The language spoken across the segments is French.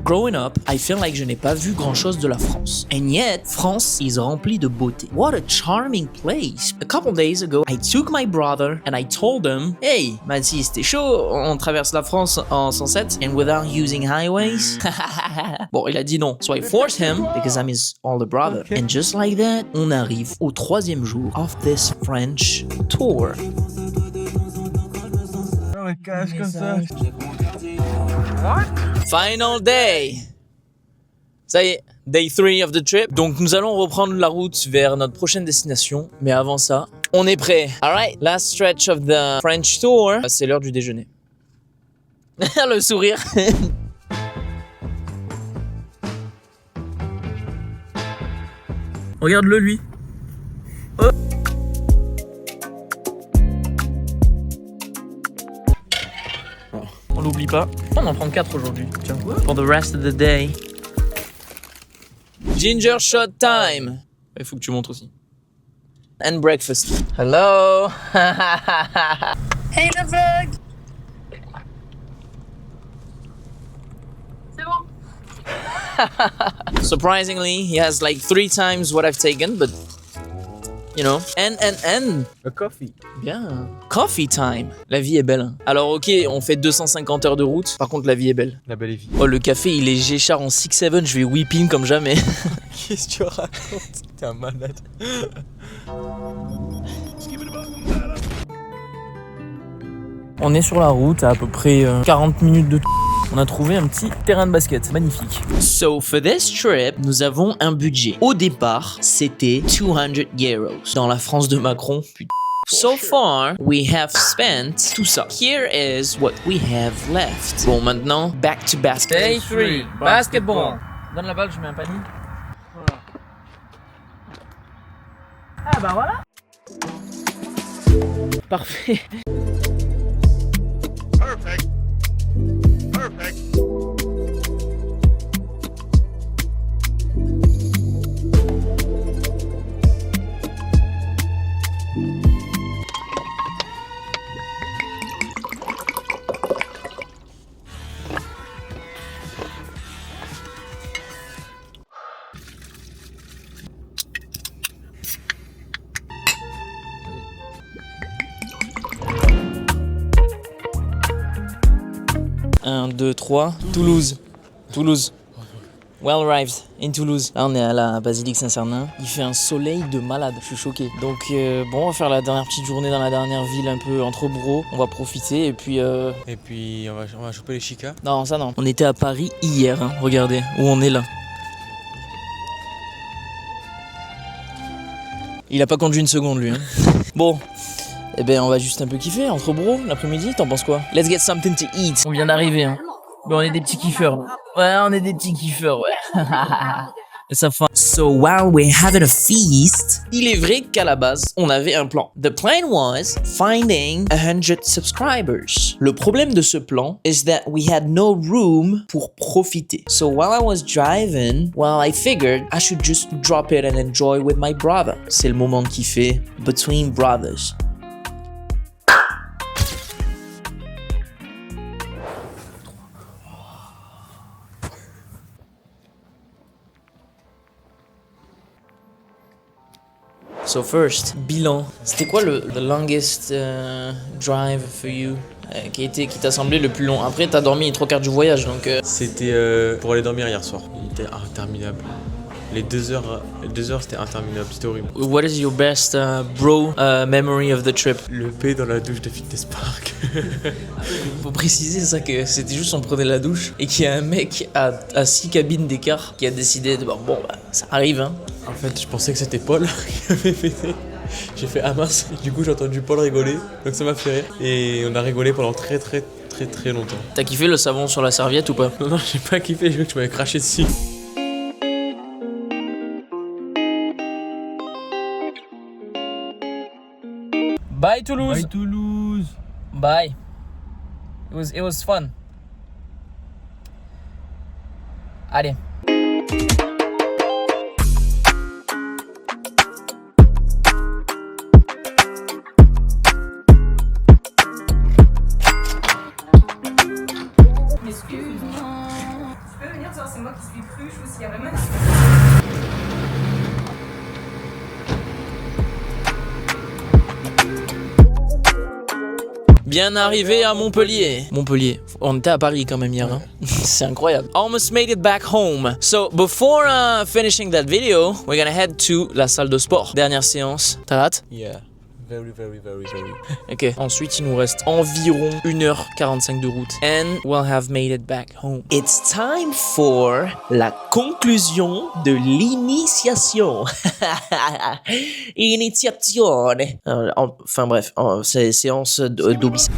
Growing up, I feel like je n'ai pas vu grand chose de la France. And yet, France is remplie de beauté. What a charming place. A couple days ago, I took my brother and I told him, hey, Mathis, t'es chaud, on traverse la France en 107 and without using highways? Bon, il a dit non. So I forced him because I'm his older brother. Okay. And just like that, on arrive au 3e jour of this French tour. Cache comme ça. Final day. Ça y est, day 3 of the trip. Donc nous allons reprendre la route vers notre prochaine destination. Mais avant ça, on est prêt. Alright, last stretch of the French tour. C'est l'heure du déjeuner. Le sourire. Regarde-le lui. Oh. On l'oublie pas. On en prend 4 aujourd'hui. Tiens, for the rest of the day. Ginger shot time. Il faut que tu montres aussi. And breakfast. Hello. Hey le vlog. C'est bon. Surprisingly, he has like 3 times what I've taken, but you know. And. A coffee. Bien. Coffee time. La vie est belle. Hein. Alors ok, on fait 250 heures de route. Par contre, la vie est belle. La belle vie. Oh, le café, il est G-Char en 6-7. Je vais whipping comme jamais. Qu'est-ce que tu racontes? T'es un malade. On est sur la route à peu près 40 minutes de on a trouvé un petit terrain de basket, magnifique. So for this trip, nous avons un budget. Au départ, c'était 200 euros. Dans la France de Macron, putain. So far, we have spent tout ça. Here is what we have left. Bon, maintenant, back to basket. Day 3, basketball. Donne la balle, je mets un panier. Voilà. Ah bah voilà. Parfait. Perfect. Perfect. Un, 2, 3. Toulouse. Well arrived in Toulouse. Là, on est à la basilique Saint-Cernin. Il fait un soleil de malade. Je suis choqué. Donc, bon, on va faire la dernière petite journée dans la dernière ville un peu entre bros. On va profiter et puis. Et puis, on va choper les chicas. Non, ça non. On était à Paris hier. Hein. Regardez où on est là. Il a pas conduit une seconde lui. Hein. Bon. Eh ben, on va juste un peu kiffer entre bros l'après-midi. T'en penses quoi? Let's get something to eat. On vient d'arriver. Hein. Bon, on est des petits kiffeurs. Ouais, on est des petits kiffeurs, ouais. Ça fait... So while we're having a feast, il est vrai qu'à la base, on avait un plan. The plan was finding 100 subscribers. Le problème de ce plan is that we had no room pour profiter. So while I was driving, well, I figured I should just drop it and enjoy with my brother. C'est le moment de kiffer between brothers. So first, bilan. C'était quoi le longest drive for you qui t'a semblé le plus long? Après, t'as dormi les 3 quarts du voyage, donc... C'était pour aller dormir hier soir. Il était interminable. Les 2 heures, c'était interminable, c'était horrible. What is your best bro memory of the trip? Le P dans la douche de Fitness Park. Faut préciser ça que c'était juste on prenait la douche et qu'il y a un mec à 6 cabines d'écart qui a décidé de... Bon, bah, ça arrive, hein. En fait, je pensais que c'était Paul qui avait pété. J'ai fait ah mince, du coup j'ai entendu Paul rigoler, donc ça m'a fait rire. Et on a rigolé pendant très longtemps. T'as kiffé le savon sur la serviette ou pas? Non, j'ai pas kiffé, j'ai vu que tu m'avais craché dessus. Bye Toulouse. Bye Toulouse. Bye. It was fun. Allez. Excuse-moi. Tu peux venir genre c'est moi qui suis cruche ou s'il y a vraiment Bien arrivé à Montpellier. Montpellier. On était à Paris quand même hier. Hein? C'est incroyable. Almost made it back home. So, before finishing that video, we're gonna head to la salle de sport. Dernière séance. T'as hâte? Yeah. Very. Ok. Ensuite, il nous reste environ 1h45 de route. And we'll have made it back home. It's time for la conclusion de l'initiation. Initiation. Enfin bref, c'est séance d'obis.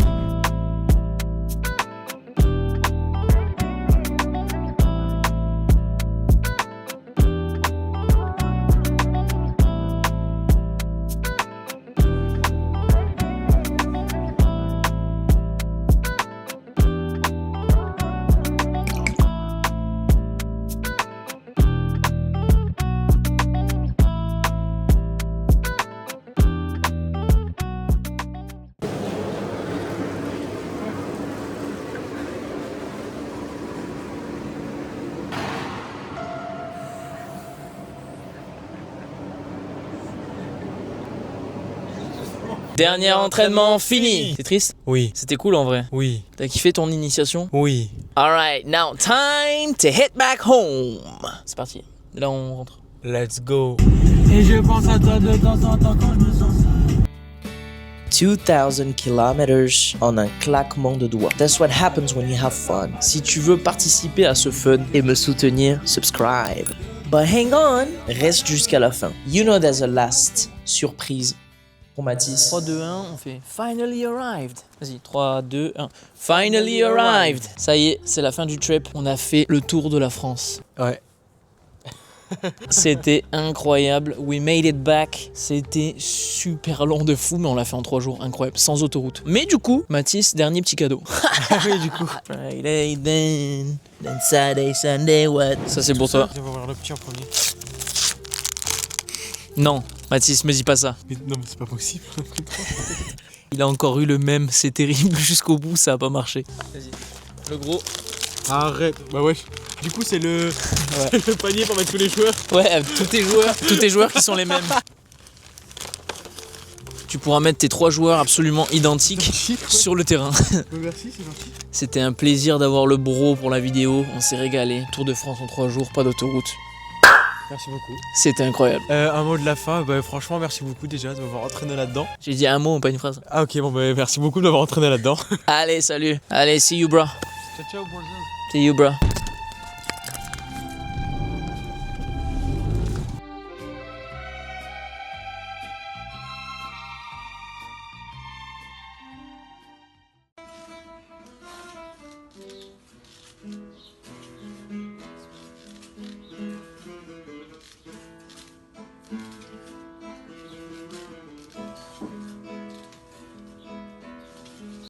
Dernier entraînement fini. T'es triste? Oui. C'était cool en vrai. Oui. T'as kiffé ton initiation? Oui. Alright, now time to head back home. C'est parti. Là on rentre. Let's go. Et je pense à toi de temps en temps quand je me sens seul. 2000 kilometers en un claquement de doigts. That's what happens when you have fun. Si tu veux participer à ce fun et me soutenir, subscribe. But hang on, reste jusqu'à la fin. You know there's a last surprise pour Mathis. 3, 2, 1, on fait Finally arrived. Vas-y, 3, 2, 1. Finally arrived. Ça y est, c'est la fin du trip. On a fait le tour de la France. Ouais. C'était incroyable. We made it back. C'était super long de fou, mais on l'a fait en 3 jours. Incroyable, sans autoroute. Mais du coup, Mathis, dernier petit cadeau. Oui, du coup. Friday then Saturday, Sunday, what? Ça c'est pour toi. Je vais voir le petit en premier. Non, Mathis, me dis pas ça. Mais non, mais c'est pas possible. Il a encore eu le même, c'est terrible. Jusqu'au bout, ça a pas marché. Vas-y, le gros. Arrête. Bah ouais. Du coup, c'est le... c'est le panier pour mettre tous les joueurs. Ouais, tous tes joueurs qui sont les mêmes. Tu pourras mettre tes 3 joueurs absolument identiques sur le terrain. Merci, c'est gentil. C'était un plaisir d'avoir le bro pour la vidéo. On s'est régalé. Tour de France en 3 jours, pas d'autoroute. Merci beaucoup. C'était incroyable. Un mot de la fin, bah franchement merci beaucoup déjà de m'avoir entraîné là-dedans. J'ai dit un mot, pas une phrase. Ah ok, bon bah merci beaucoup de m'avoir entraîné là-dedans. Allez, salut. Allez, see you, bro. Ciao, ciao, bonjour. See you, bro.